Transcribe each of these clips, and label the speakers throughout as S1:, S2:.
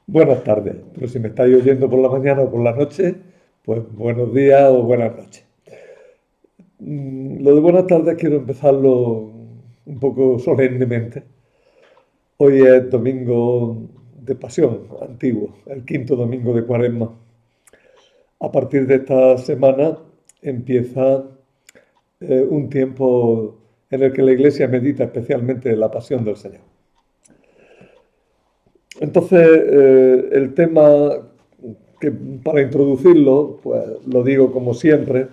S1: Buenas tardes, pero si me estáis oyendo por la mañana o por la noche, pues buenos días o buenas noches. Lo de buenas tardes quiero empezarlo un poco solemnemente. Hoy es domingo de Pasión, antiguo, el quinto domingo de Cuaresma. A partir de esta semana empieza un tiempo en el que la Iglesia medita especialmente la Pasión del Señor. Entonces, el tema que para introducirlo, pues lo digo como siempre: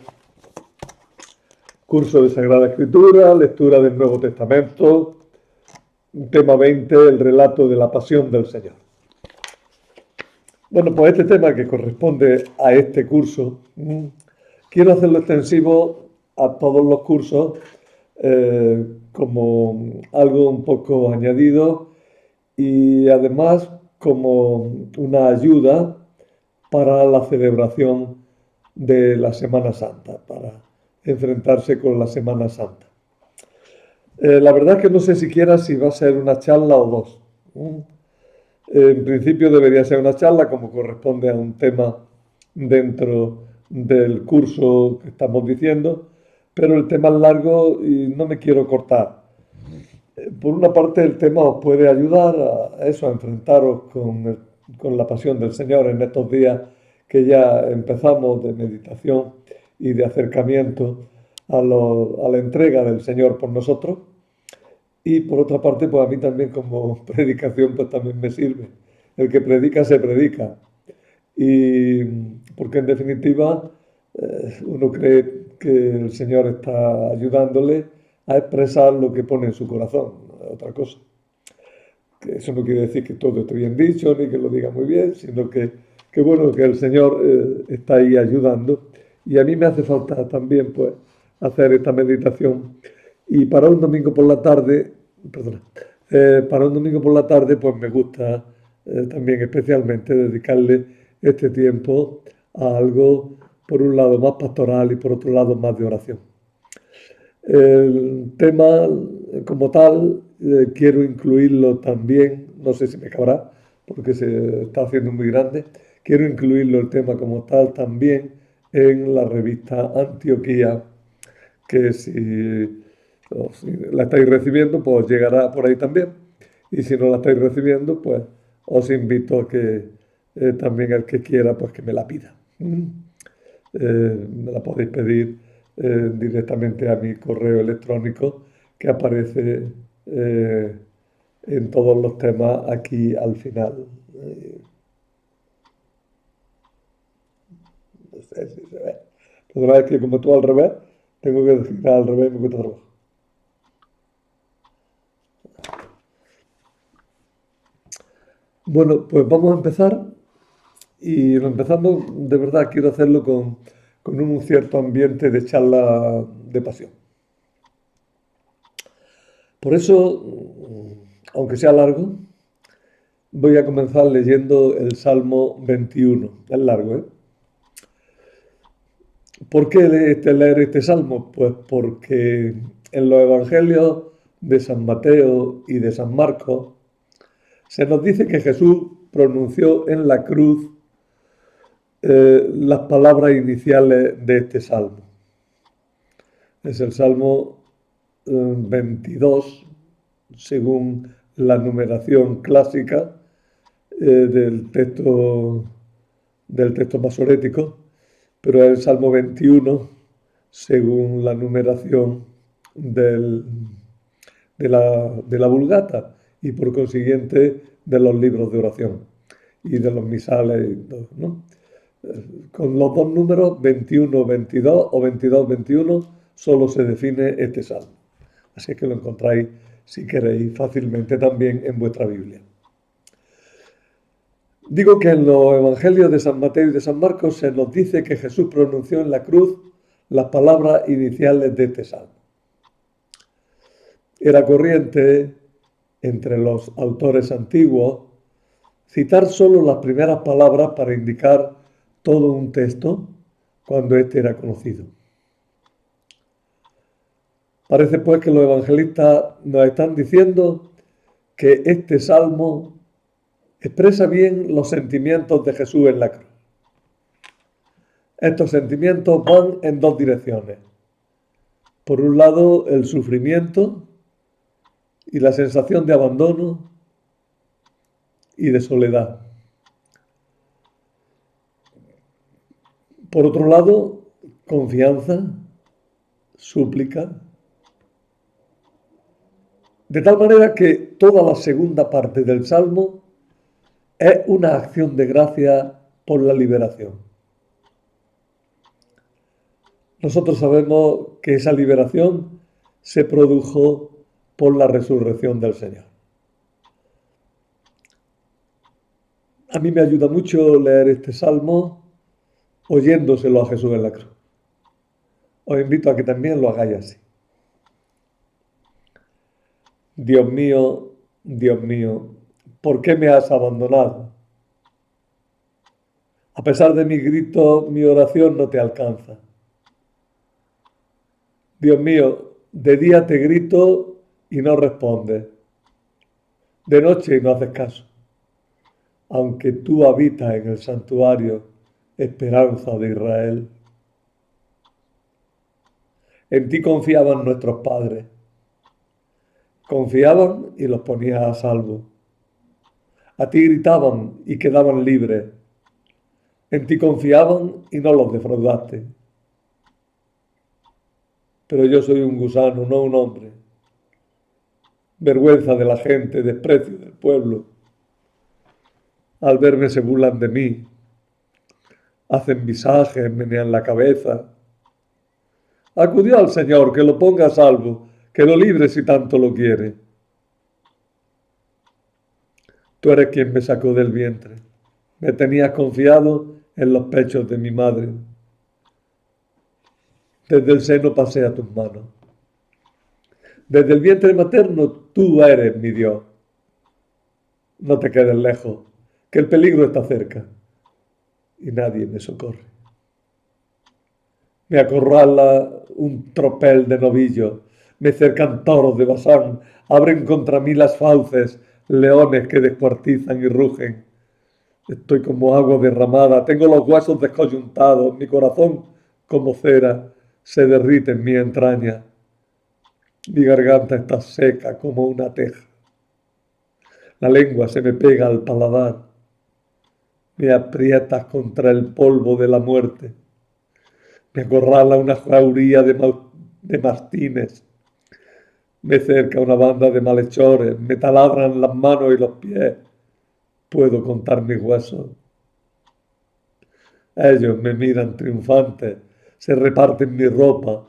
S1: curso de Sagrada Escritura, lectura del Nuevo Testamento, tema 20, el relato de la pasión del Señor. Bueno, pues este tema que corresponde a este curso, quiero hacerlo extensivo a todos los cursos como algo un poco añadido y además como una ayuda para la celebración de la Semana Santa, para enfrentarse con la Semana Santa. La verdad es que no sé siquiera si va a ser una charla o dos. Mm. En principio debería ser una charla como corresponde a un tema dentro del curso que estamos diciendo, pero el tema es largo y no me quiero cortar. Por una parte, el tema os puede ayudar a eso, a enfrentaros con la pasión del Señor en estos días que ya empezamos de meditación y de acercamiento a la entrega del Señor por nosotros. Y por otra parte, pues a mí también como predicación, pues también me sirve. El que predica se predica. Y porque en definitiva uno cree que el Señor está ayudándole a expresar lo que pone en su corazón, no es otra cosa. Que eso no quiere decir que todo esté bien dicho ni que lo diga muy bien, sino que bueno, que el Señor está ahí ayudando. Y a mí me hace falta también pues hacer esta meditación. Y para un domingo por la tarde, perdona, para un domingo por la tarde, pues me gusta también especialmente dedicarle este tiempo a algo, por un lado más pastoral y por otro lado más de oración. El tema como tal quiero incluirlo también, no sé si me cabrá, porque se está haciendo muy grande, quiero incluirlo el tema como tal también en la revista Antioquía, que si la estáis recibiendo, pues llegará por ahí también. Y si no la estáis recibiendo, pues os invito a que también el que quiera, pues que me la pida. Me la podéis pedir directamente a mi correo electrónico que aparece eh, en todos los temas aquí al final. No sé si se ve. Lo demás es que como tú al revés, tengo que girar al revés y me cuesta trabajo. Bueno, pues vamos a empezar y lo empezamos, de verdad, quiero hacerlo con un cierto ambiente de charla de pasión. Por eso, aunque sea largo, voy a comenzar leyendo el Salmo 21. Es largo, ¿eh? ¿Por qué leer este salmo? Pues porque en los evangelios de San Mateo y de San Marcos se nos dice que Jesús pronunció en la cruz las palabras iniciales de este salmo. Es el Salmo 22, según la numeración clásica del texto masorético, pero es el Salmo 21 según la numeración del, de la Vulgata y por consiguiente de los libros de oración y de los misales, ¿no? Con los dos números 21-22 o 22-21 solo se define este salmo. Así que lo encontráis, si queréis, fácilmente también en vuestra Biblia. Digo que en los evangelios de San Mateo y de San Marcos se nos dice que Jesús pronunció en la cruz las palabras iniciales de este salmo. Era corriente entre los autores antiguos citar solo las primeras palabras para indicar todo un texto cuando éste era conocido. Parece pues que los evangelistas nos están diciendo que este salmo expresa bien los sentimientos de Jesús en la cruz. Estos sentimientos van en dos direcciones. Por un lado, el sufrimiento y la sensación de abandono y de soledad. Por otro lado, confianza, súplica. De tal manera que toda la segunda parte del Salmo es una acción de gracia por la liberación. Nosotros sabemos que esa liberación se produjo por la resurrección del Señor. A mí me ayuda mucho leer este Salmo oyéndoselo a Jesús en la cruz. Os invito a que también lo hagáis así. Dios mío, ¿por qué me has abandonado? A pesar de mis gritos, mi oración no te alcanza. Dios mío, de día te grito y no respondes. De noche y no haces caso. Aunque tú habitas en el santuario, esperanza de Israel. En ti confiaban nuestros padres. Confiaban y los ponías a salvo. A ti gritaban y quedaban libres. En ti confiaban y no los defraudaste. Pero yo soy un gusano, no un hombre. Vergüenza de la gente, desprecio del pueblo. Al verme se burlan de mí. Hacen visajes, menean la cabeza. Acudió al Señor, que lo ponga a salvo, que lo libre si tanto lo quiere. Tú eres quien me sacó del vientre. Me tenías confiado en los pechos de mi madre. Desde el seno pasé a tus manos. Desde el vientre materno tú eres mi Dios. No te quedes lejos, que el peligro está cerca y nadie me socorre. Me acorrala un tropel de novillos, me cercan toros de Basán, abren contra mí las fauces, leones que descuartizan y rugen. Estoy como agua derramada, tengo los huesos descoyuntados, mi corazón como cera se derrite en mi entraña. Mi garganta está seca como una teja. La lengua se me pega al paladar. Me aprietas contra el polvo de la muerte. Me acorrala una jauría de mastines. Me cerca una banda de malhechores. Me taladran las manos y los pies. Puedo contar mis huesos. Ellos me miran triunfantes. Se reparten mi ropa.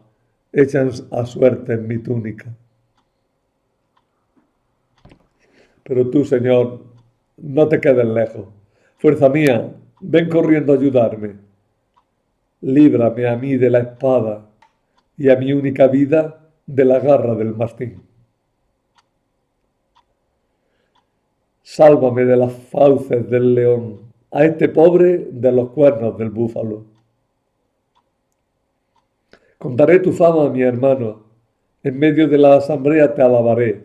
S1: Echan a suerte en mi túnica. Pero tú, Señor, no te quedes lejos. Fuerza mía, ven corriendo a ayudarme. Líbrame a mí de la espada y a mi única vida de la garra del mastín. Sálvame de las fauces del león, a este pobre de los cuernos del búfalo. Contaré tu fama a mi hermano, en medio de la asamblea te alabaré.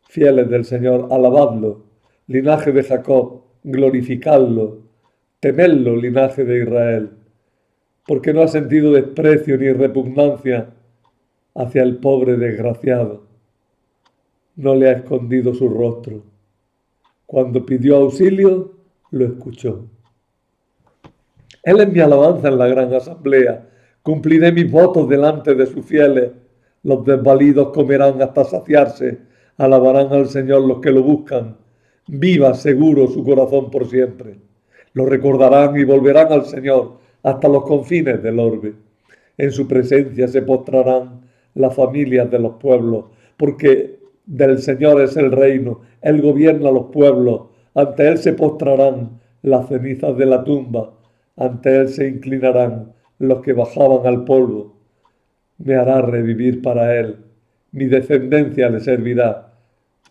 S1: Fieles del Señor, alabadlo, linaje de Jacob, glorificadlo, temedlo, linaje de Israel, porque no ha sentido desprecio ni repugnancia hacia el pobre desgraciado. No le ha escondido su rostro. Cuando pidió auxilio, lo escuchó. Él es mi alabanza en la gran asamblea. Cumpliré mis votos delante de sus fieles. Los desvalidos comerán hasta saciarse. Alabarán al Señor los que lo buscan. Viva seguro su corazón por siempre. Lo recordarán y volverán al Señor hasta los confines del orbe. En su presencia se postrarán las familias de los pueblos, porque del Señor es el reino, Él gobierna los pueblos, ante Él se postrarán las cenizas de la tumba, ante Él se inclinarán los que bajaban al polvo. Me hará revivir para Él, mi descendencia le servirá.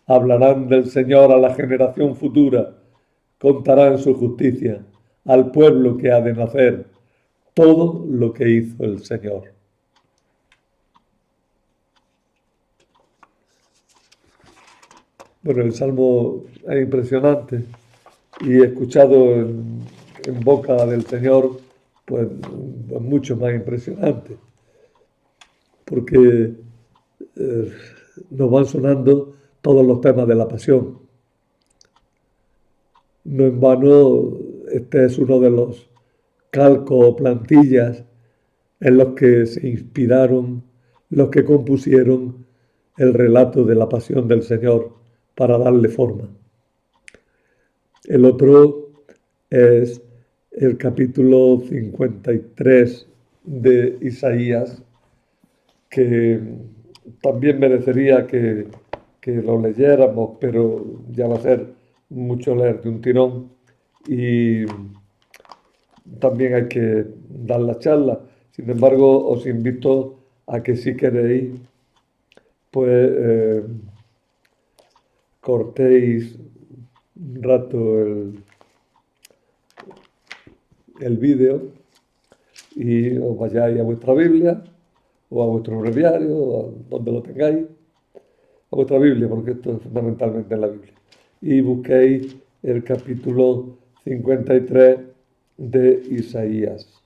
S1: Hablarán del Señor a la generación futura, contarán su justicia al pueblo que ha de nacer, todo lo que hizo el Señor. Bueno, el Salmo es impresionante. y escuchado en boca del Señor, pues, pues mucho más impresionante, porque eh, nos van sonando todos los temas de la pasión. No en vano, este es uno de los calcos o plantillas en los que se inspiraron los que compusieron el relato de la pasión del Señor para darle forma. El otro es el capítulo 53 de Isaías, que también merecería que lo leyéramos, pero ya va a ser mucho leer de un tirón y también hay que dar la charla. Sin embargo, os invito a que si queréis, pues cortéis un rato el vídeo y os vayáis a vuestra Biblia o a vuestro breviario, o a donde lo tengáis, a vuestra Biblia, porque esto es fundamentalmente en la Biblia, y busquéis el capítulo 53 de Isaías.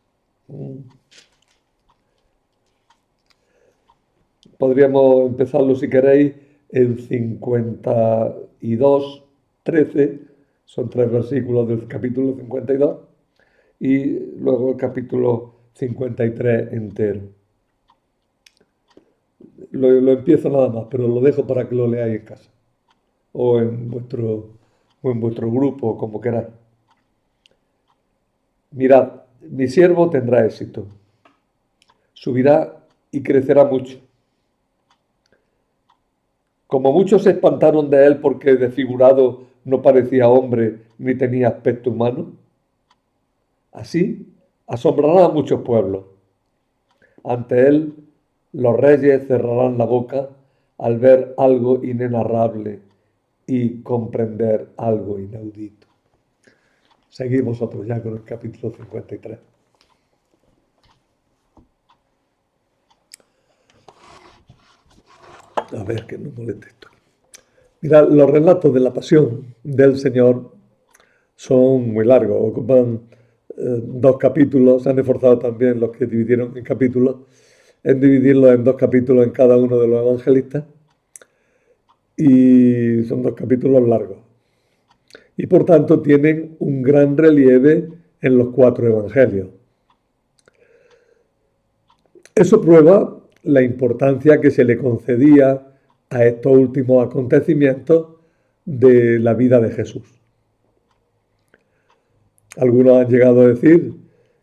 S1: Podríamos empezarlo, si queréis, en 52:13, son 3 versículos del capítulo 52, y luego el capítulo 53 entero. Lo empiezo nada más, pero lo dejo para que lo leáis en casa o en vuestro grupo, como queráis. Mirad, mi siervo tendrá éxito, subirá y crecerá mucho. Como muchos se espantaron de él porque desfigurado no parecía hombre ni tenía aspecto humano, así asombrará a muchos pueblos. Ante él los reyes cerrarán la boca al ver algo inenarrable y comprender algo inaudito. Seguimos vosotros ya con el capítulo 53. A ver, que no moleste esto. Mirad, los relatos de la pasión del Señor son muy largos, ocupan 2 capítulos. Se han esforzado también los que dividieron en capítulos, en dividirlos en 2 capítulos en cada uno de los evangelistas, y son 2 capítulos largos. Y por tanto tienen un gran relieve en los 4 evangelios. Eso prueba la importancia que se le concedía a estos últimos acontecimientos de la vida de Jesús. Algunos han llegado a decir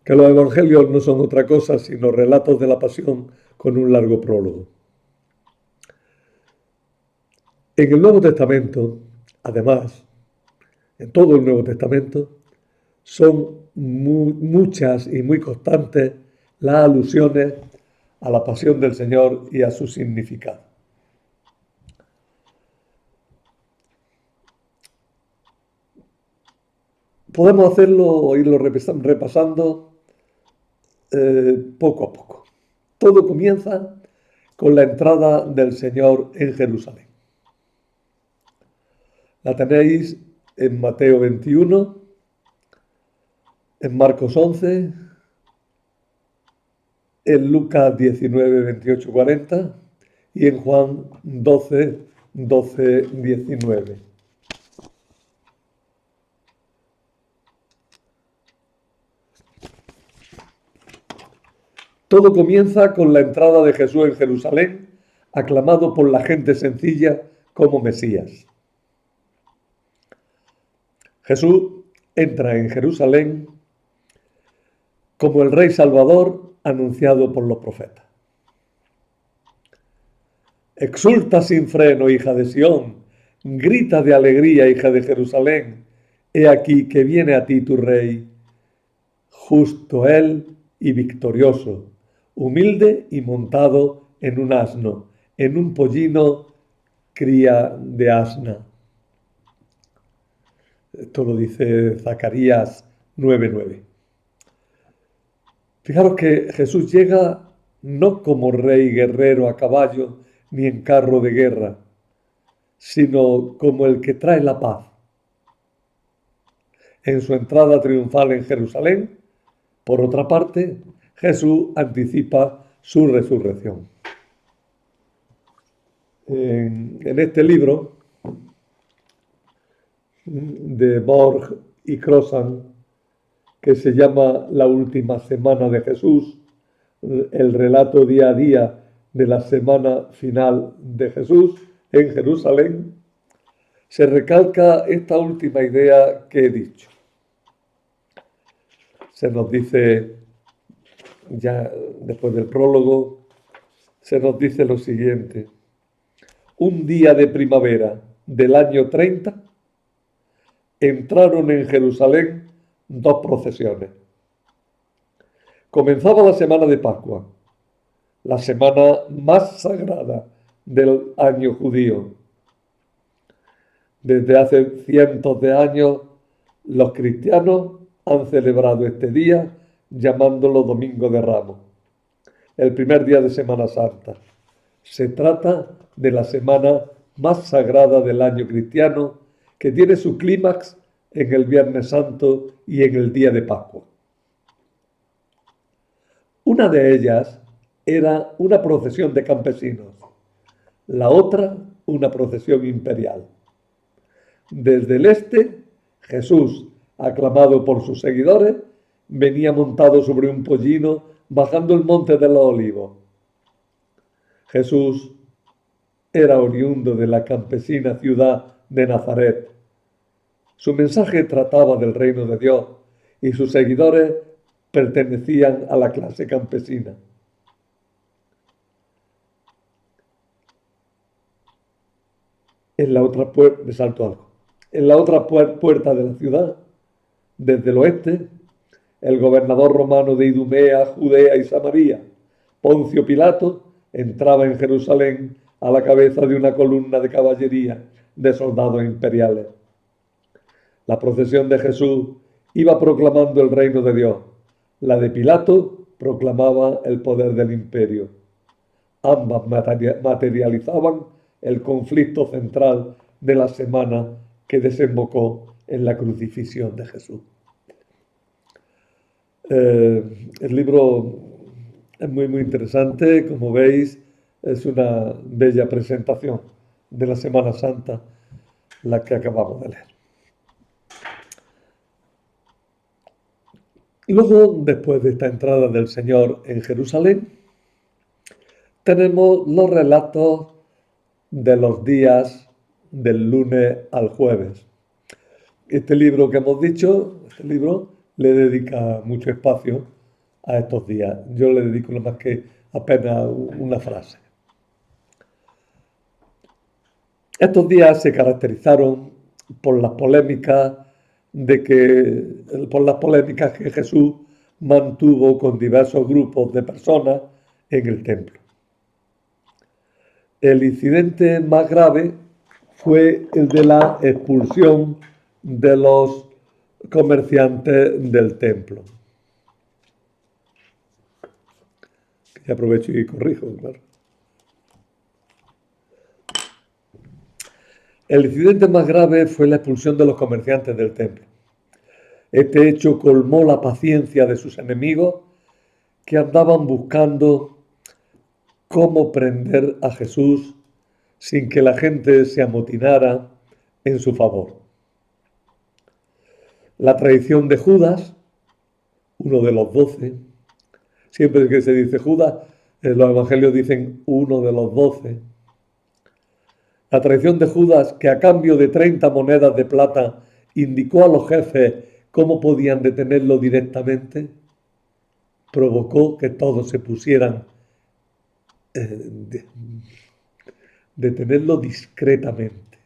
S1: que los evangelios no son otra cosa sino relatos de la pasión con un largo prólogo. En el Nuevo Testamento, además, en todo el Nuevo Testamento, son muchas y muy constantes las alusiones a la pasión del Señor y a su significado. Podemos hacerlo o irlo repasando poco a poco. Todo comienza con la entrada del Señor en Jerusalén. La tenéis en Mateo 21, en Marcos 11, en Lucas 19, 28, 40 y en Juan 12, 12, 19. Todo comienza con la entrada de Jesús en Jerusalén, aclamado por la gente sencilla como Mesías. Jesús entra en Jerusalén como el Rey Salvador anunciado por los profetas. Exulta sin freno, hija de Sión, grita de alegría, hija de Jerusalén. He aquí que viene a ti tu Rey, justo él y victorioso, humilde y montado en un asno, en un pollino cría de asna. Esto lo dice Zacarías 9:9. Fijaros que Jesús llega no como rey guerrero a caballo ni en carro de guerra, sino como el que trae la paz. en su entrada triunfal en Jerusalén. Por otra parte, Jesús anticipa su resurrección. En este libro de Borg y Crossan, que se llama La última semana de Jesús, el relato día a día de la semana final de Jesús en Jerusalén, se recalca esta última idea que he dicho. Se nos dice, ya después del prólogo, se nos dice lo siguiente: un día de primavera del año 30, entraron en Jerusalén dos procesiones. Comenzaba la semana de Pascua, la semana más sagrada del año judío. Desde hace cientos de años, los cristianos han celebrado este día llamándolo Domingo de Ramos, el primer día de Semana Santa. Se trata de la semana más sagrada del año cristiano, que tiene su clímax en el Viernes Santo y en el día de Pascua. Una de ellas era una procesión de campesinos, la otra una procesión imperial. Desde el este, Jesús, aclamado por sus seguidores, venía montado sobre un pollino bajando el monte de los Olivos. Jesús era oriundo de la campesina ciudad de Nazaret. Su mensaje trataba del reino de Dios y sus seguidores pertenecían a la clase campesina. En la otra puerta, me salto algo. En la otra puerta de la ciudad, desde el oeste, el gobernador romano de Idumea, Judea y Samaria, Poncio Pilato, entraba en Jerusalén a la cabeza de una columna de caballería de soldados imperiales. La procesión de Jesús iba proclamando el reino de Dios. La de Pilato proclamaba el poder del imperio. Ambas materializaban el conflicto central de la semana que desembocó en la crucifixión de Jesús. El libro es muy interesante, como veis, es una bella presentación de la Semana Santa, la que acabamos de leer. Y luego, después de esta entrada del Señor en Jerusalén, tenemos los relatos de los días del lunes al jueves. Este libro que hemos dicho, este libro le dedica mucho espacio a estos días. Yo le dedico nada más que apenas una frase. Estos días se caracterizaron por las polémicas que Jesús mantuvo con diversos grupos de personas en el templo. El incidente más grave fue el de la expulsión de los comerciantes del templo. Y aprovecho y corrijo, claro. El incidente más grave fue la expulsión de los comerciantes del templo. Este hecho colmó la paciencia de sus enemigos, que andaban buscando cómo prender a Jesús sin que la gente se amotinara en su favor. La traición de Judas, uno de los 12, siempre que se dice Judas, en los evangelios dicen uno de los 12. La traición de Judas, que a cambio de 30 monedas de plata indicó a los jefes cómo podían detenerlo directamente, provocó que todos se pusieran detenerlo discretamente.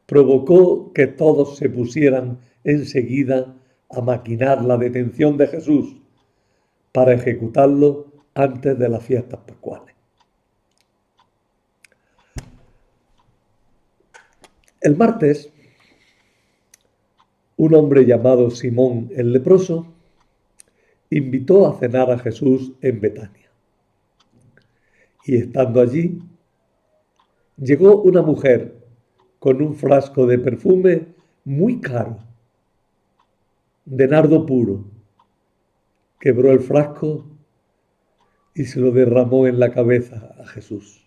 S1: Provocó que todos se pusieran enseguida a maquinar la detención de Jesús para ejecutarlo antes de las fiestas pascuales. El martes, un hombre llamado Simón el leproso invitó a cenar a Jesús en Betania. Y estando allí, llegó una mujer con un frasco de perfume muy caro de nardo puro, quebró el frasco y se lo derramó en la cabeza a Jesús.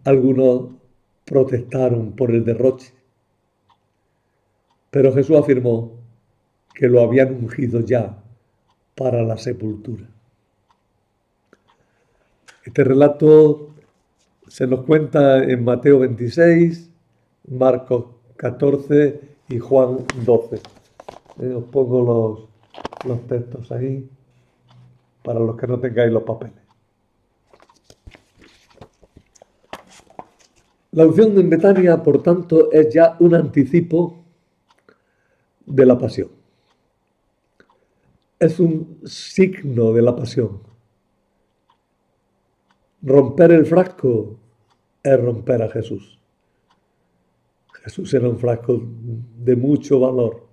S1: Algunos protestaron por el derroche, pero Jesús afirmó que lo habían ungido ya para la sepultura. Este relato se nos cuenta en Mateo 26, Marcos 14 y Juan 12. Os pongo los textos ahí para los que no tengáis los papeles. La unción en Betania, por tanto, es ya un anticipo de la pasión. Es un signo de la pasión. Romper el frasco es romper a Jesús. Jesús era un frasco de mucho valor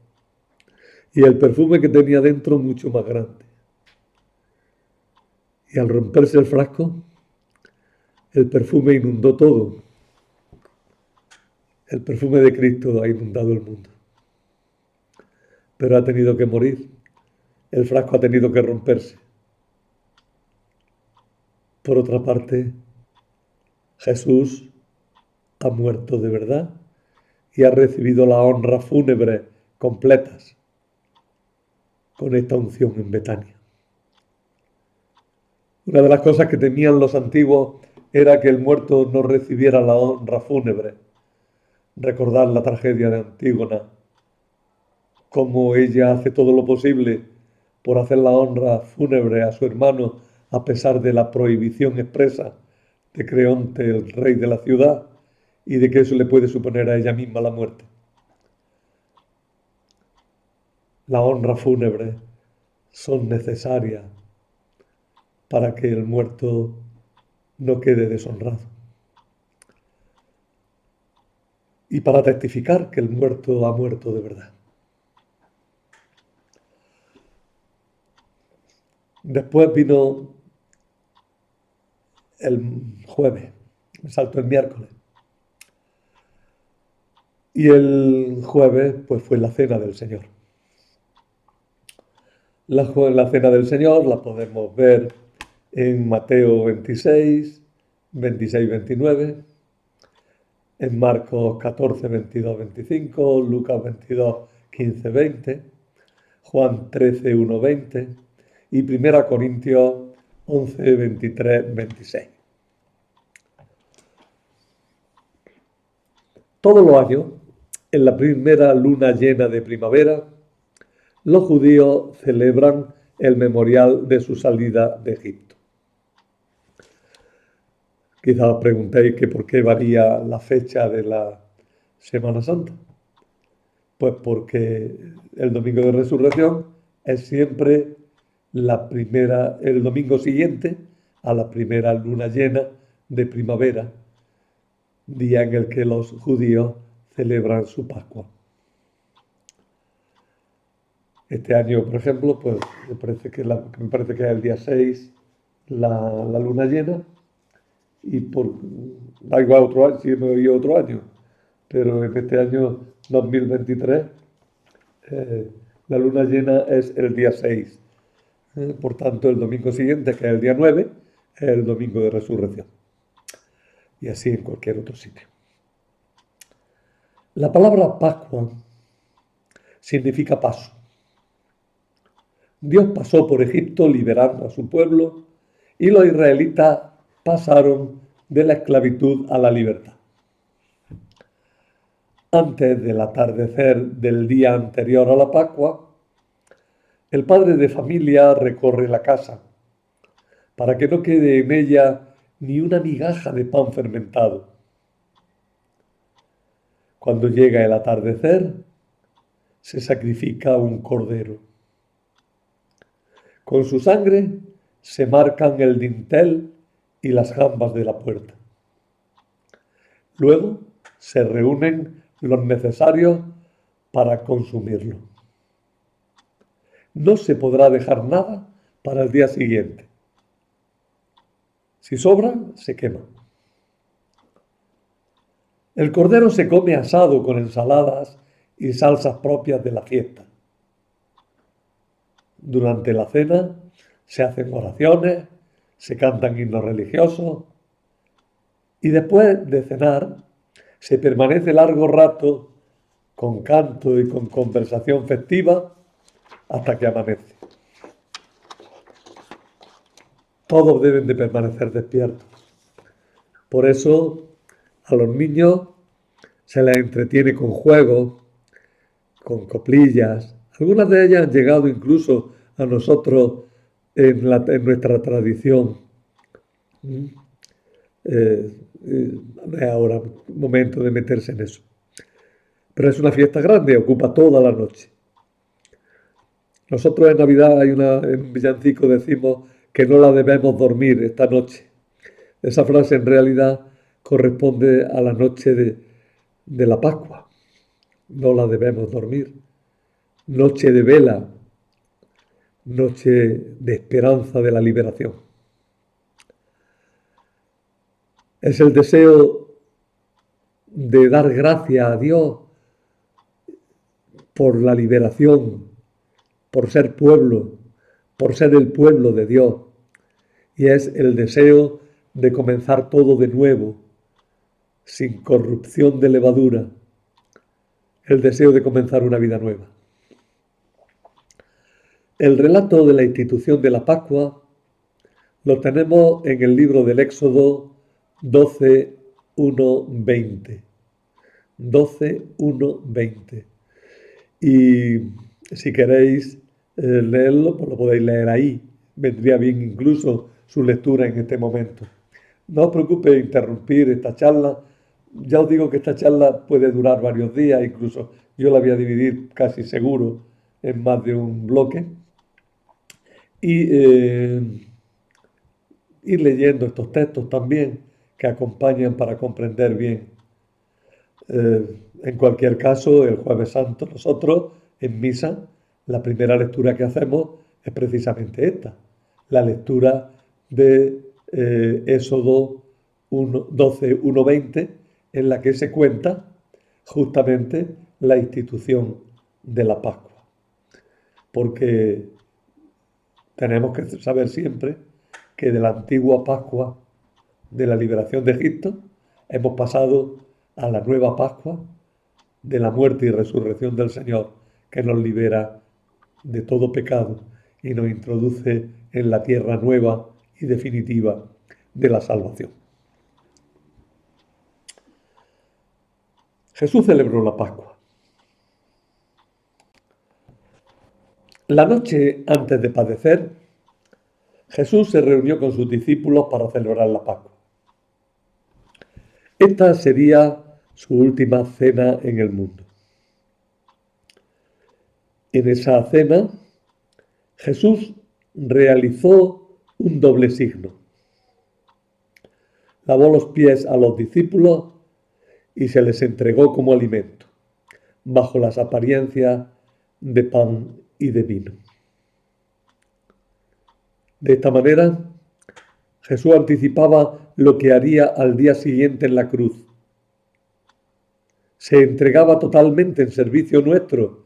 S1: y el perfume que tenía dentro mucho más grande. Y al romperse el frasco, el perfume inundó todo. El perfume de Cristo ha inundado el mundo. Pero ha tenido que morir. El frasco ha tenido que romperse. Por otra parte, Jesús ha muerto de verdad y ha recibido la honra fúnebre completas con esta unción en Betania. Una de las cosas que temían los antiguos era que el muerto no recibiera la honra fúnebre. Recordar la tragedia de Antígona, cómo ella hace todo lo posible por hacer la honra fúnebre a su hermano a pesar de la prohibición expresa de Creonte, el rey de la ciudad, y de que eso le puede suponer a ella misma la muerte. La honra fúnebre son necesarias para que el muerto no quede deshonrado. Y para testificar que el muerto ha muerto de verdad. Después vino el jueves, me saltó el miércoles. Y el jueves pues fue la cena del Señor. La cena del Señor la podemos ver en Mateo 26, 26, 29, en Marcos 14, 22, 25, Lucas 22, 15, 20, Juan 13, 1, 20 y 1 Corintios 11, 23, 26. Todos los años, en la primera luna llena de primavera, los judíos celebran el memorial de su salida de Egipto. Quizás os preguntéis que por qué varía la fecha de la Semana Santa. Pues porque el domingo de resurrección es siempre el domingo siguiente a la primera luna llena de primavera, día en el que los judíos celebran su Pascua. Este año, por ejemplo, pues me parece que es el día 6 la luna llena, y da igual otro año, si me oí otro año, pero en este año 2023 la luna llena es el día 6. Por tanto, el domingo siguiente, que es el día 9, es el domingo de resurrección. Y así en cualquier otro sitio. La palabra Pascua significa paso. Dios pasó por Egipto liberando a su pueblo y los israelitas pasaron de la esclavitud a la libertad. Antes del atardecer del día anterior a la Pascua, el padre de familia recorre la casa para que no quede en ella ni una migaja de pan fermentado. Cuando llega el atardecer, se sacrifica un cordero. Con su sangre se marcan el dintel y las jambas de la puerta. Luego se reúnen los necesarios para consumirlo. No se podrá dejar nada para el día siguiente. Si sobra, se quema. El cordero se come asado con ensaladas y salsas propias de la fiesta. Durante la cena se hacen oraciones, se cantan himnos religiosos y después de cenar se permanece largo rato con canto y con conversación festiva hasta que amanece. Todos deben de permanecer despiertos. Por eso a los niños se les entretiene con juegos, con coplillas. Algunas de ellas han llegado incluso a nosotros en nuestra tradición. No es ahora momento de meterse en eso. Pero es una fiesta grande, ocupa toda la noche. Nosotros en Navidad en un villancico decimos que no la debemos dormir esta noche. Esa frase en realidad corresponde a la noche de la Pascua. No la debemos dormir. Noche de vela, noche de esperanza de la liberación. Es el deseo de dar gracias a Dios por la liberación, por ser pueblo, por ser el pueblo de Dios. Y es el deseo de comenzar todo de nuevo, sin corrupción de levadura, el deseo de comenzar una vida nueva. El relato de la institución de la Pascua lo tenemos en el libro del Éxodo 12, 1, 20. 12, 1, 20. Y si queréis leerlo, pues lo podéis leer ahí. Vendría bien incluso su lectura en este momento. No os preocupéis en interrumpir esta charla. Ya os digo que esta charla puede durar varios días, incluso yo la voy a dividir casi seguro en más de un bloque. Y ir leyendo estos textos también que acompañan para comprender bien. En cualquier caso, el Jueves Santo nosotros en misa la primera lectura que hacemos es precisamente esta, la lectura de Éxodo 12, 1, 20, en la que se cuenta justamente la institución de la Pascua. Porque tenemos que saber siempre que de la antigua Pascua, de la liberación de Egipto, hemos pasado a la nueva Pascua de la muerte y resurrección del Señor, que nos libera de todo pecado y nos introduce en la tierra nueva y definitiva de la salvación. Jesús celebró la Pascua. La noche antes de padecer, Jesús se reunió con sus discípulos para celebrar la Pascua. Esta sería su última cena en el mundo. En esa cena, Jesús realizó un doble signo. Lavó los pies a los discípulos y se les entregó como alimento, bajo las apariencias de pan y de vino. De esta manera, Jesús anticipaba lo que haría al día siguiente en la cruz. Se entregaba totalmente en servicio nuestro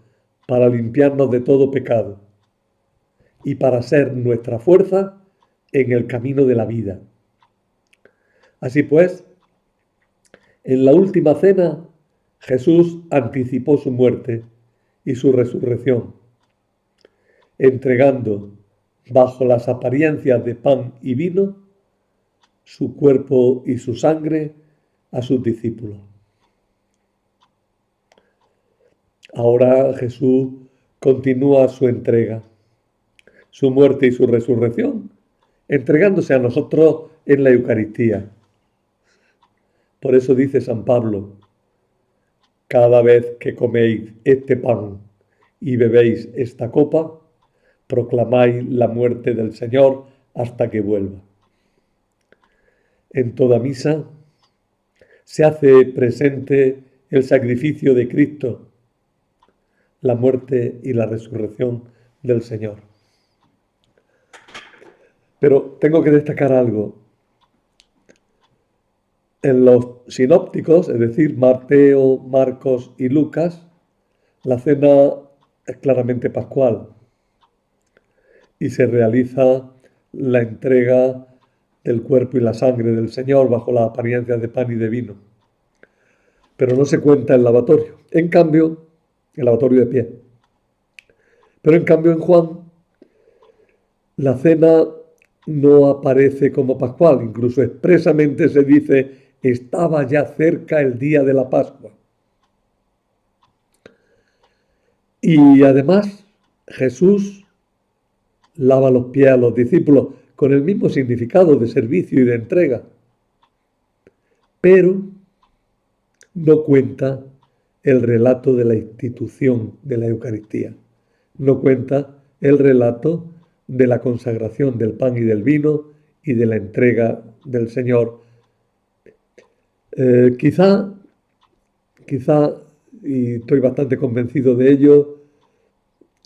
S1: para limpiarnos de todo pecado y para ser nuestra fuerza en el camino de la vida. Así pues, en la última cena, Jesús anticipó su muerte y su resurrección, entregando, bajo las apariencias de pan y vino, su cuerpo y su sangre a sus discípulos. Ahora Jesús continúa su entrega, su muerte y su resurrección, entregándose a nosotros en la Eucaristía. Por eso dice San Pablo: cada vez que coméis este pan y bebéis esta copa, proclamáis la muerte del Señor hasta que vuelva. En toda misa se hace presente el sacrificio de Cristo, la muerte y la resurrección del Señor. Pero tengo que destacar algo. En los sinópticos, es decir, Mateo, Marcos y Lucas, La cena es claramente pascual y se realiza la entrega del cuerpo y la sangre del Señor bajo las apariencias de pan y de vino, pero no se cuenta el lavatorio. En cambio, el lavatorio de pie. Pero en cambio en Juan, la cena no aparece como pascual, incluso expresamente se dice, estaba ya cerca el día de la Pascua. Y además, Jesús lava los pies a los discípulos con el mismo significado de servicio y de entrega, pero no cuenta el relato de la institución de la Eucaristía, no cuenta el relato de la consagración del pan y del vino y de la entrega del Señor. Quizá, y estoy bastante convencido de ello,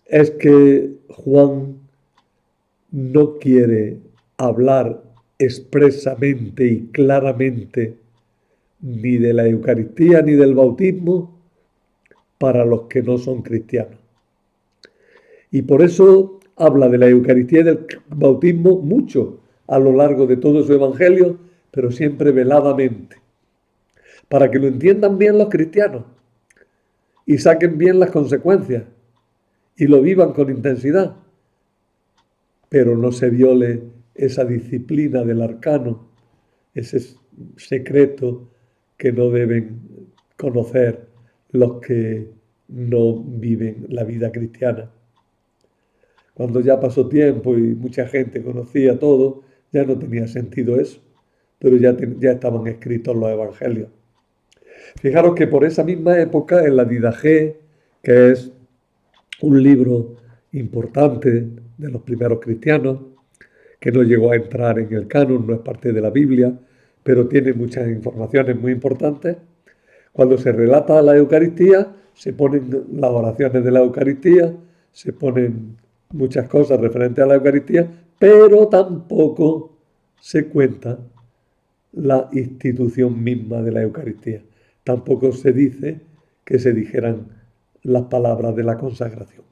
S1: es que Juan no quiere hablar expresamente y claramente ni de la Eucaristía ni del bautismo para los que no son cristianos. Y por eso habla de la Eucaristía y del bautismo mucho a lo largo de todo su evangelio, pero siempre veladamente, para que lo entiendan bien los cristianos y saquen bien las consecuencias y lo vivan con intensidad, pero no se viole esa disciplina del arcano, ese secreto que no deben conocer los que no viven la vida cristiana. Cuando ya pasó tiempo y mucha gente conocía todo, ya no tenía sentido eso, pero ya estaban escritos los evangelios. Fijaros que por esa misma época, en la Didaché, que es un libro importante de los primeros cristianos, que no llegó a entrar en el canon, no es parte de la Biblia, pero tiene muchas informaciones muy importantes. Cuando se relata la Eucaristía, se ponen las oraciones de la Eucaristía, se ponen muchas cosas referentes a la Eucaristía, pero tampoco se cuenta la institución misma de la Eucaristía. Tampoco se dice que se dijeran las palabras de la consagración.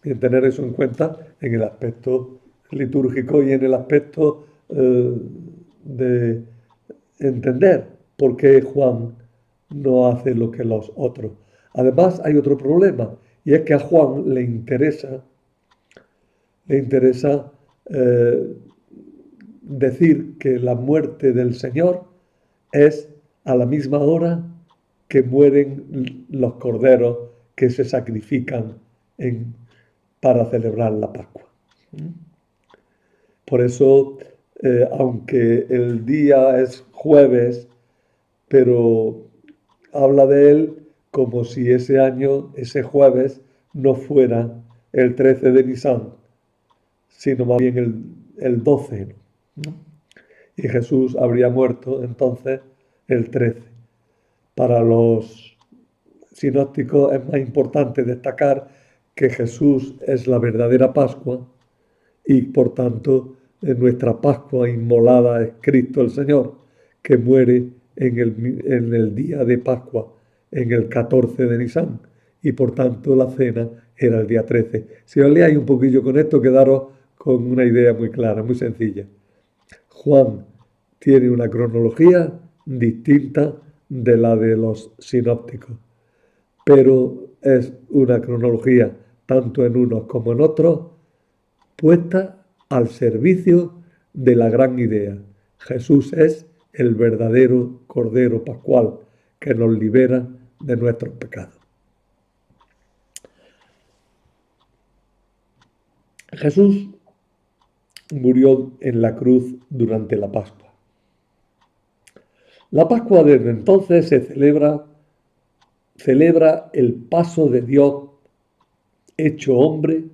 S1: Bien, tener eso en cuenta en el aspecto litúrgico y en el aspecto de entender por qué Juan no hace lo que los otros. Además, hay otro problema, y es que a Juan le interesa decir que la muerte del Señor es a la misma hora que mueren los corderos que se sacrifican para celebrar la Pascua. Por eso, aunque el día es jueves, pero habla de él como si ese año, ese jueves, no fuera el 13 de Nisan, sino más bien el 12, ¿no? Y Jesús habría muerto entonces el 13. Para los sinópticos es más importante destacar que Jesús es la verdadera Pascua y por tanto en nuestra Pascua inmolada es Cristo el Señor, que muere en el día de Pascua, en el 14 de Nisan, y por tanto la cena era el día 13. Si os leáis un poquillo con esto, quedaros con una idea muy clara, muy sencilla. Juan tiene una cronología distinta de la de los sinópticos, pero es una cronología, tanto en unos como en otros, puesta al servicio de la gran idea. Jesús es el verdadero Cordero Pascual que nos libera de nuestros pecados. Jesús murió en la cruz durante la Pascua. La Pascua desde entonces se celebra el paso de Dios hecho hombre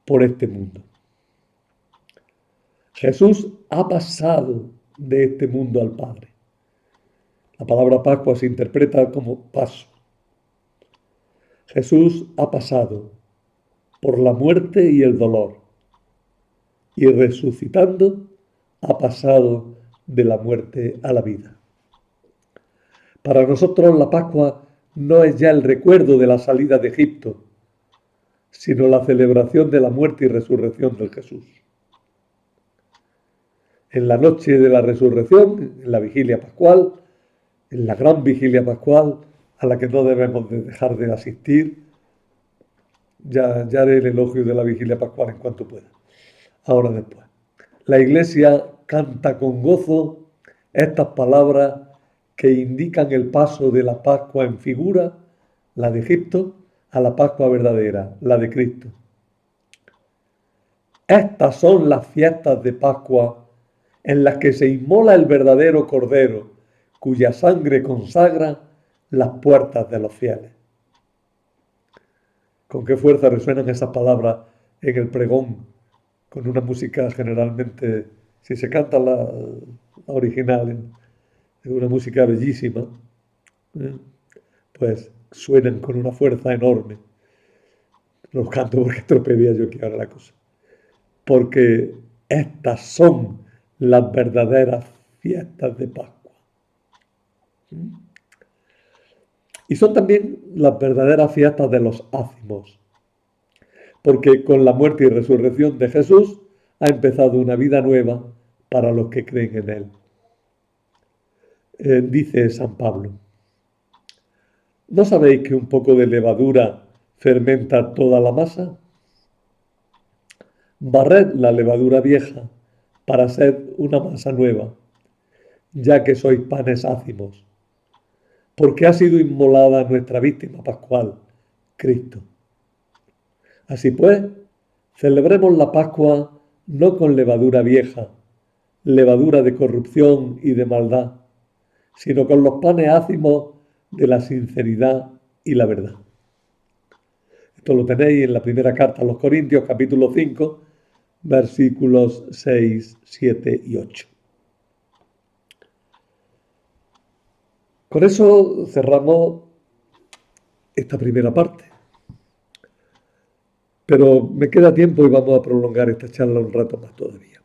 S1: por este mundo. Jesús ha pasado de este mundo al Padre. La palabra Pascua se interpreta como paso. Jesús ha pasado por la muerte y el dolor y resucitando ha pasado de la muerte a la vida. Para nosotros la Pascua no es ya el recuerdo de la salida de Egipto, sino la celebración de la muerte y resurrección de Jesús. En la noche de la resurrección, en la vigilia pascual, en la gran vigilia pascual, a la que no debemos de dejar de asistir, ya haré el elogio de la vigilia pascual en cuanto pueda, ahora después. La Iglesia canta con gozo estas palabras que indican el paso de la Pascua en figura, la de Egipto, a la Pascua verdadera, la de Cristo. Estas son las fiestas de Pascua en las que se inmola el verdadero Cordero, cuya sangre consagra las puertas de los fieles. Con qué fuerza resuenan esas palabras en el pregón, con una música generalmente, si se canta la original, es una música bellísima, ¿eh? Pues suenan con una fuerza enorme. Los canto porque estropearía yo aquí ahora la cosa. Porque estas son las verdaderas fiestas de Pascua. Y son también las verdaderas fiestas de los ácimos. Porque con la muerte y resurrección de Jesús ha empezado una vida nueva para los que creen en Él. Dice San Pablo, ¿no sabéis que un poco de levadura fermenta toda la masa? Barred la levadura vieja para ser una masa nueva, ya que sois panes ácimos, porque ha sido inmolada nuestra víctima pascual, Cristo. Así pues, celebremos la Pascua no con levadura vieja, levadura de corrupción y de maldad, sino con los panes ácimos de la sinceridad y la verdad. Esto lo tenéis en la primera carta a los Corintios, capítulo 5, versículos 6, 7 y 8. Con eso cerramos esta primera parte. Pero me queda tiempo y vamos a prolongar esta charla un rato más todavía.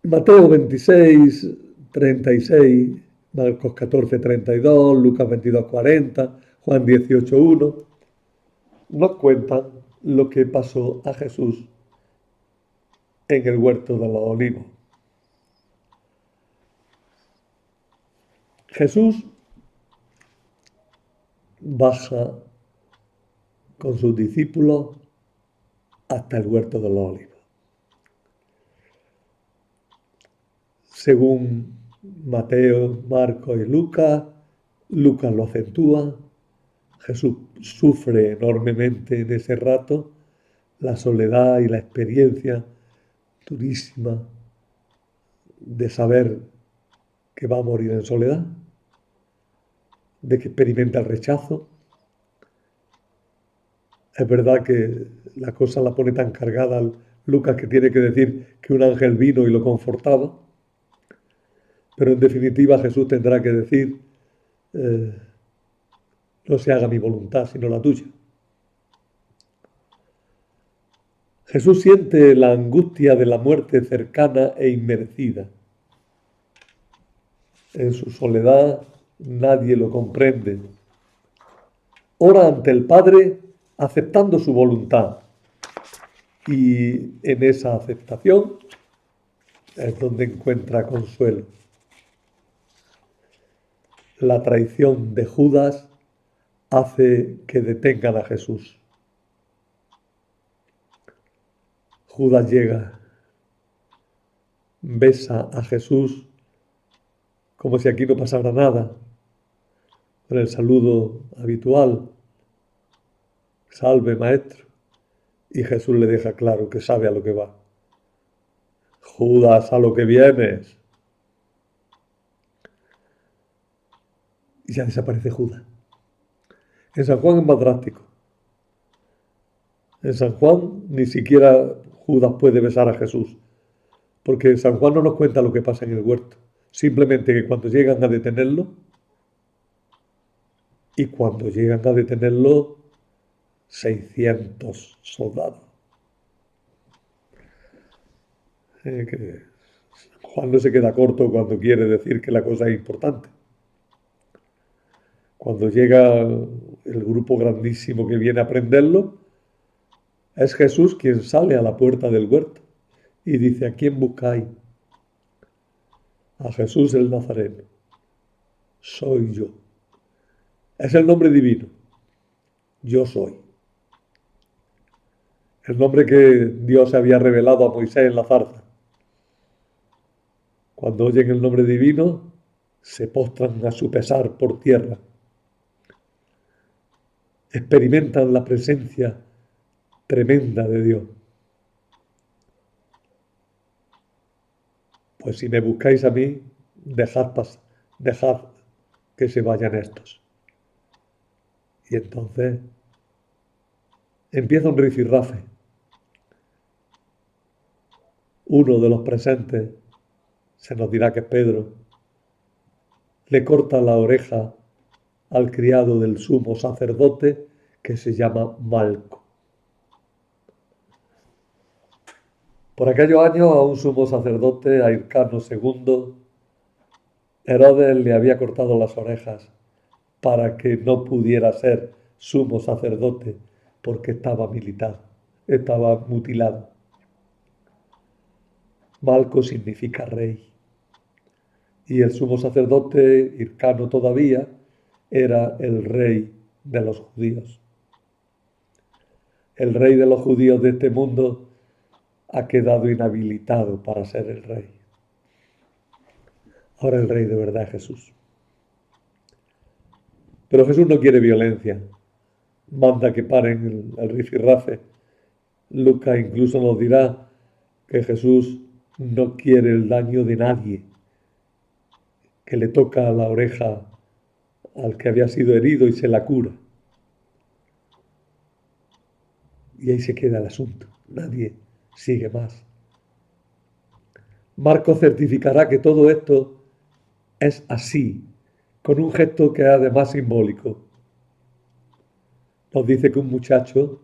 S1: Mateo 26, 36, Marcos 14, 32, Lucas 22, 40, Juan 18, 1, nos cuentan lo que pasó a Jesús en el huerto de los olivos. Jesús baja con sus discípulos hasta el huerto de los olivos. Según Mateo, Marcos y Lucas, Lucas lo acentúa. Jesús sufre enormemente en ese rato la soledad y la experiencia durísima de saber que va a morir en soledad, de que experimenta el rechazo. Es verdad que la cosa la pone tan cargada Lucas que tiene que decir que un ángel vino y lo confortaba, pero en definitiva Jesús tendrá que decir, no se haga mi voluntad sino la tuya. Jesús siente la angustia de la muerte cercana e inmerecida. En su soledad nadie lo comprende. Ora ante el Padre aceptando su voluntad. Y en esa aceptación es donde encuentra consuelo. La traición de Judas hace que detengan a Jesús. Judas llega, besa a Jesús como si aquí no pasara nada, con el saludo habitual, salve maestro, y Jesús le deja claro que sabe a lo que va. Judas, a lo que vienes. Y ya desaparece Judas. En San Juan es más drástico. En San Juan ni siquiera Judas puede besar a Jesús, porque San Juan no nos cuenta lo que pasa en el huerto, simplemente que cuando llegan a detenerlo, y cuando llegan a detenerlo, 600 soldados. Que Juan no se queda corto cuando quiere decir que la cosa es importante. Cuando llega el grupo grandísimo que viene a prenderlo, es Jesús quien sale a la puerta del huerto y dice: ¿a quién buscáis? A Jesús el Nazareno. Soy yo. Es el nombre divino. Yo soy. El nombre que Dios había revelado a Moisés en la zarza. Cuando oyen el nombre divino, se postran a su pesar por tierra. Experimentan la presencia tremenda de Dios. Pues si me buscáis a mí, dejad que se vayan estos. Y entonces empieza un rifirrafe. Uno de los presentes, se nos dirá que es Pedro, le corta la oreja al criado del sumo sacerdote que se llama Malco. Por aquellos años a un sumo sacerdote, a Hircano II, Herodes le había cortado las orejas para que no pudiera ser sumo sacerdote porque estaba mutilado. Malco significa rey. Y el sumo sacerdote, Hircano todavía, era el rey de los judíos. El rey de los judíos de este mundo ha quedado inhabilitado para ser el rey. Ahora el rey de verdad es Jesús. Pero Jesús no quiere violencia. Manda que paren el rifirrafe. Lucas incluso nos dirá que Jesús no quiere el daño de nadie, que le toca la oreja al que había sido herido y se la cura. Y ahí se queda el asunto. Nadie sigue más. Marcos certificará que todo esto es así, con un gesto que es además simbólico. Nos dice que un muchacho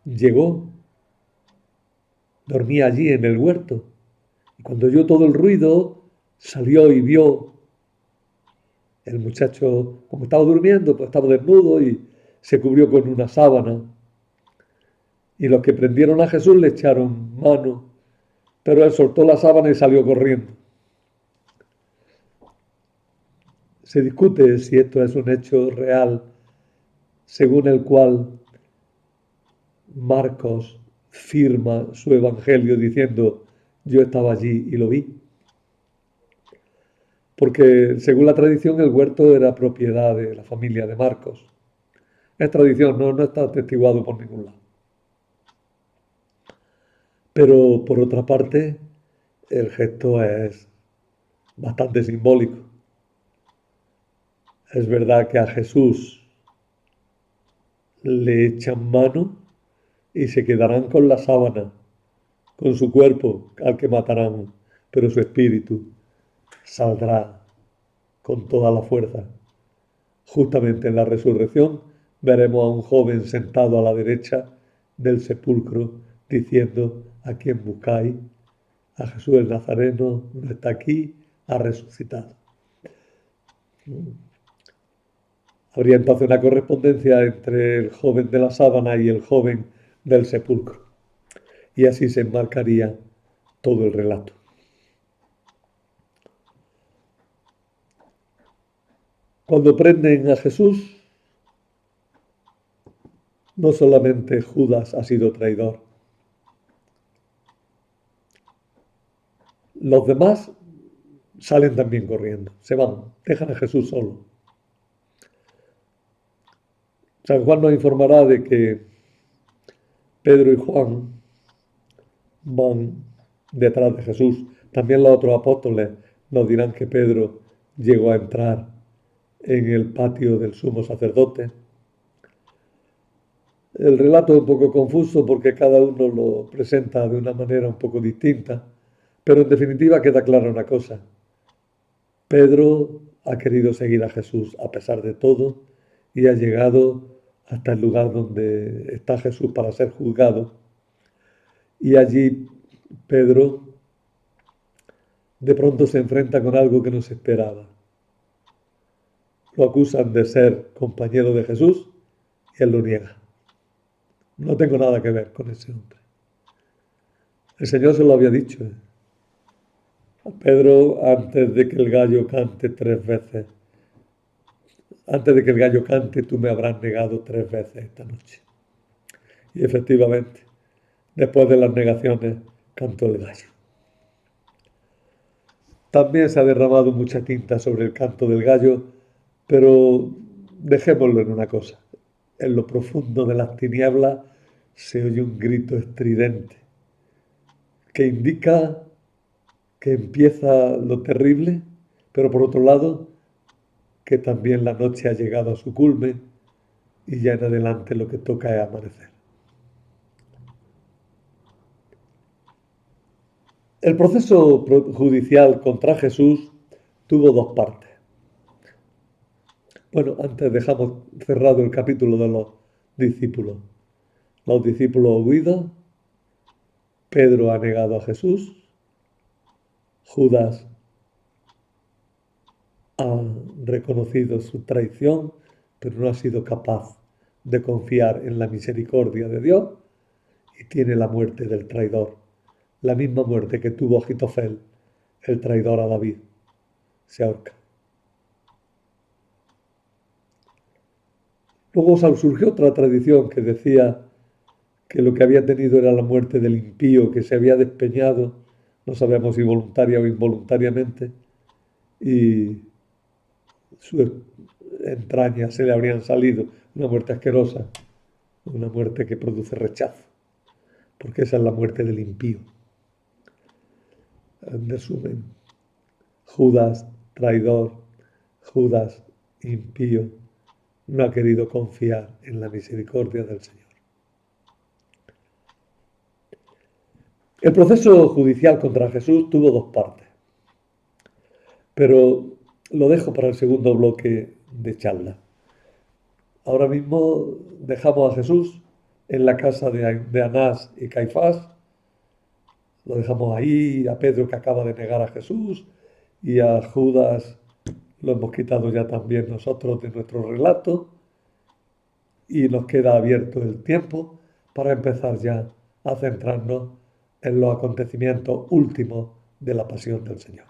S1: llegó, dormía allí en el huerto, y cuando oyó todo el ruido, salió y vio. El muchacho, como estaba durmiendo, pues estaba desnudo y se cubrió con una sábana. Y los que prendieron a Jesús le echaron mano, pero él soltó la sábana y salió corriendo. Se discute si esto es un hecho real, según el cual Marcos firma su evangelio diciendo: yo estaba allí y lo vi. Porque según la tradición el huerto era propiedad de la familia de Marcos. Es tradición, no está atestiguado por ningún lado. Pero por otra parte, el gesto es bastante simbólico. Es verdad que a Jesús le echan mano y se quedarán con la sábana, con su cuerpo al que matarán, pero su espíritu saldrá con toda la fuerza. Justamente en la resurrección veremos a un joven sentado a la derecha del sepulcro diciendo: ¿a quién buscáis? A Jesús el Nazareno, no está aquí, ha resucitado. Habría entonces una correspondencia entre el joven de la sábana y el joven del sepulcro. Y así se enmarcaría todo el relato. Cuando prenden a Jesús, no solamente Judas ha sido traidor. Los demás salen también corriendo, se van, dejan a Jesús solo. San Juan nos informará de que Pedro y Juan van detrás de Jesús. También los otros apóstoles nos dirán que Pedro llegó a entrar en el patio del sumo sacerdote. El relato es un poco confuso porque cada uno lo presenta de una manera un poco distinta, pero en definitiva queda clara una cosa. Pedro ha querido seguir a Jesús a pesar de todo y ha llegado hasta el lugar donde está Jesús para ser juzgado. Y allí Pedro de pronto se enfrenta con algo que no se esperaba. Lo acusan de ser compañero de Jesús y él lo niega. No tengo nada que ver con ese hombre. El Señor se lo había dicho. A Pedro, antes de que el gallo cante 3 veces, antes de que el gallo cante, tú me habrás negado 3 veces esta noche. Y efectivamente, después de las negaciones, cantó el gallo. También se ha derramado mucha tinta sobre el canto del gallo, pero dejémoslo en una cosa. En lo profundo de las tinieblas se oye un grito estridente que indica que empieza lo terrible, pero por otro lado, que también la noche ha llegado a su culmen y ya en adelante lo que toca es amanecer. El proceso judicial contra Jesús tuvo dos partes. Bueno, antes dejamos cerrado el capítulo de los discípulos. Los discípulos huidos, Pedro ha negado a Jesús, Judas ha reconocido su traición, pero no ha sido capaz de confiar en la misericordia de Dios y tiene la muerte del traidor, la misma muerte que tuvo Agitofel, el traidor a David. Se ahorca. Luego surgió otra tradición que decía que lo que había tenido era la muerte del impío, que se había despeñado, no sabemos si voluntaria o involuntariamente, y sus entrañas se le habrían salido. Una muerte asquerosa, una muerte que produce rechazo, porque esa es la muerte del impío. En resumen, Judas, traidor, Judas, impío, no ha querido confiar en la misericordia del Señor. El proceso judicial contra Jesús tuvo dos partes, pero lo dejo para el segundo bloque de charla. Ahora mismo dejamos a Jesús en la casa de Anás y Caifás, lo dejamos ahí, a Pedro que acaba de negar a Jesús y a Judas lo hemos quitado ya también nosotros de nuestro relato y nos queda abierto el tiempo para empezar ya a centrarnos en los acontecimientos últimos de la pasión del Señor.